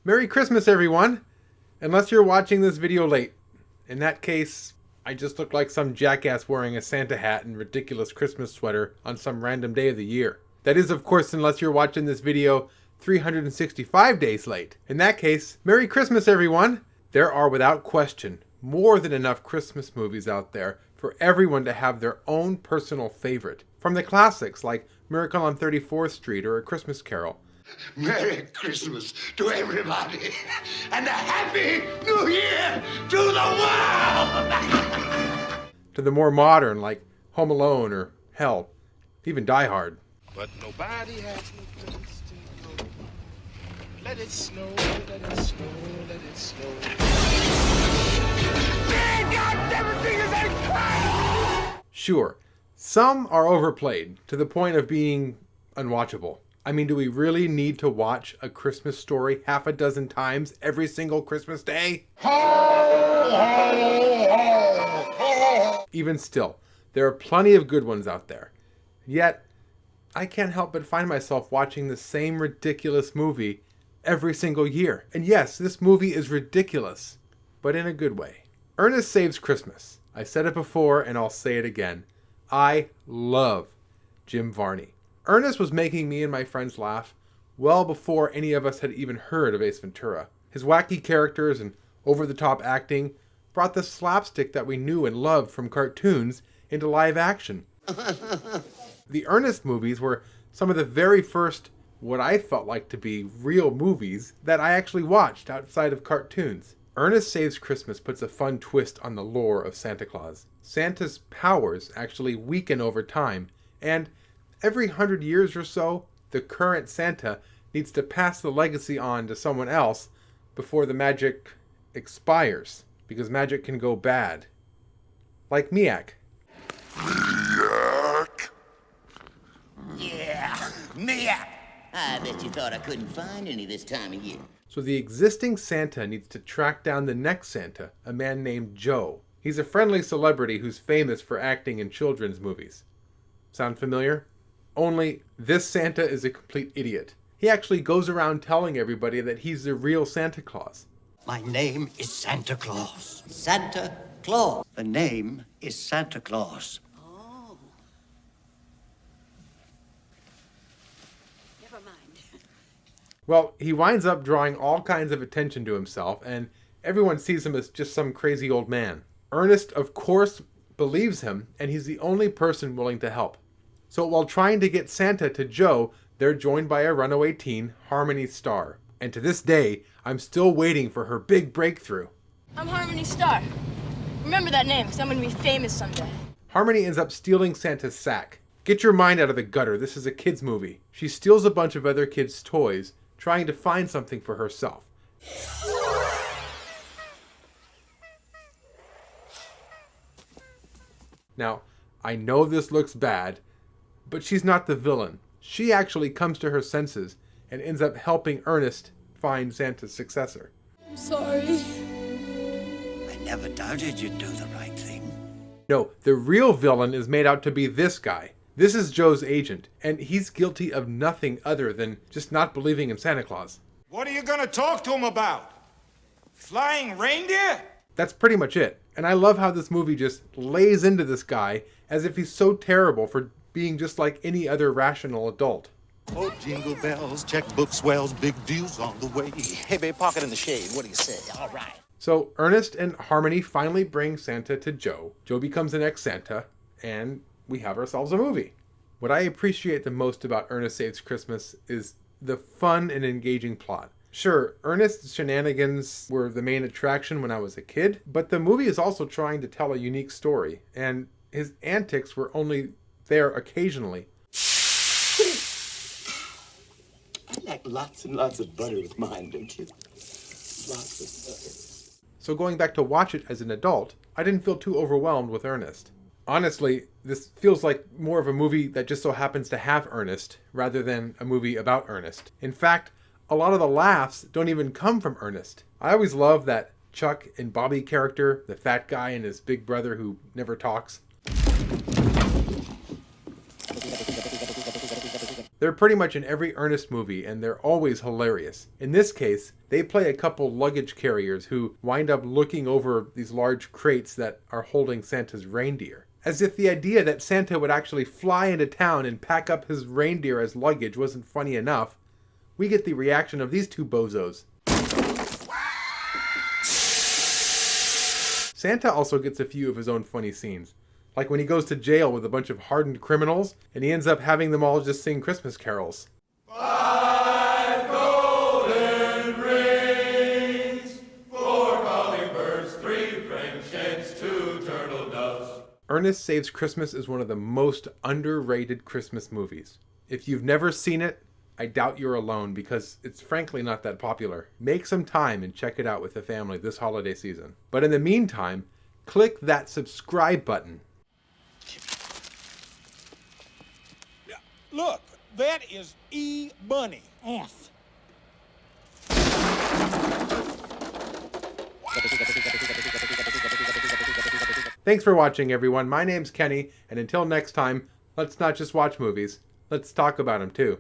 Merry Christmas, everyone! Unless you're watching this video late. In that case, I just look like some jackass wearing a Santa hat and ridiculous Christmas sweater on some random day of the year. That is, of course, unless you're watching this video 365 days late. In that case, Merry Christmas, everyone! There are, without question, more than enough Christmas movies out there for everyone to have their own personal favorite. From the classics like Miracle on 34th Street or A Christmas Carol. Merry Christmas to everybody, and a Happy New Year to the world! To the more modern like Home Alone or hell, even Die Hard. But nobody has no place to go. Let it snow, let it snow, let it snow. Sure, some are overplayed to the point of being unwatchable. I mean, do we really need to watch A Christmas Story half a dozen times every single Christmas day? Even still, there are plenty of good ones out there. Yet, I can't help but find myself watching the same ridiculous movie every single year. And yes, this movie is ridiculous, but in a good way. Ernest Saves Christmas. I said it before and I'll say it again. I love Jim Varney. Ernest was making me and my friends laugh well before any of us had even heard of Ace Ventura. His wacky characters and over-the-top acting brought the slapstick that we knew and loved from cartoons into live action. The Ernest movies were some of the very first, what I felt like to be real movies that I actually watched outside of cartoons. Ernest Saves Christmas puts a fun twist on the lore of Santa Claus. Santa's powers actually weaken over time, and every 100 years or so, the current Santa needs to pass the legacy on to someone else before the magic expires, because magic can go bad. Like Miak. Miak? Yeah, Miak! I bet you thought I couldn't find any this time of year. So the existing Santa needs to track down the next Santa, a man named Joe. He's a friendly celebrity who's famous for acting in children's movies. Sound familiar? Only this Santa is a complete idiot. He actually goes around telling everybody that he's the real Santa Claus. My name is Santa Claus. Santa Claus. The name is Santa Claus. Oh. Never mind. Well, he winds up drawing all kinds of attention to himself, and everyone sees him as just some crazy old man. Ernest, of course, believes him, and he's the only person willing to help. So while trying to get Santa to Joe, they're joined by a runaway teen, Harmony Starr. And to this day, I'm still waiting for her big breakthrough. I'm Harmony Starr. Remember that name, because I'm going to be famous someday. Harmony ends up stealing Santa's sack. Get your mind out of the gutter, this is a kid's movie. She steals a bunch of other kids' toys, trying to find something for herself. Now, I know this looks bad, but she's not the villain. She actually comes to her senses and ends up helping Ernest find Santa's successor. I'm sorry. I never doubted you'd do the right thing. No, the real villain is made out to be this guy. This is Joe's agent, and he's guilty of nothing other than just not believing in Santa Claus. What are you gonna talk to him about? Flying reindeer? That's pretty much it. And I love how this movie just lays into this guy as if he's so terrible for being just like any other rational adult. Oh, jingle bells, checkbook swells, big deals on the way. Hey, babe, park it in the shade. What do you say? All right. So Ernest and Harmony finally bring Santa to Joe. Joe becomes the next Santa, and we have ourselves a movie. What I appreciate the most about Ernest Saves Christmas is the fun and engaging plot. Sure, Ernest's shenanigans were the main attraction when I was a kid, but the movie is also trying to tell a unique story, and his antics were only there occasionally. I like lots and lots of butter with mine, don't you? Lots of butter. So going back to watch it as an adult, I didn't feel too overwhelmed with Ernest. Honestly, this feels like more of a movie that just so happens to have Ernest, rather than a movie about Ernest. In fact, a lot of the laughs don't even come from Ernest. I always love that Chuck and Bobby character, the fat guy and his big brother who never talks. They're pretty much in every Ernest movie, and they're always hilarious. In this case, they play a couple luggage carriers who wind up looking over these large crates that are holding Santa's reindeer. As if the idea that Santa would actually fly into town and pack up his reindeer as luggage wasn't funny enough, we get the reaction of these two bozos. Santa also gets a few of his own funny scenes. Like when he goes to jail with a bunch of hardened criminals, and he ends up having them all just sing Christmas carols. 5 golden rings, 4 calling birds, 3 French hens, 2 turtle doves. Ernest Saves Christmas is one of the most underrated Christmas movies. If you've never seen it, I doubt you're alone because it's frankly not that popular. Make some time and check it out with the family this holiday season. But in the meantime, click that subscribe button. Look, that is E. Bunny. F. Thanks for watching, everyone. My name's Kenny, and until next time, let's not just watch movies, let's talk about them too.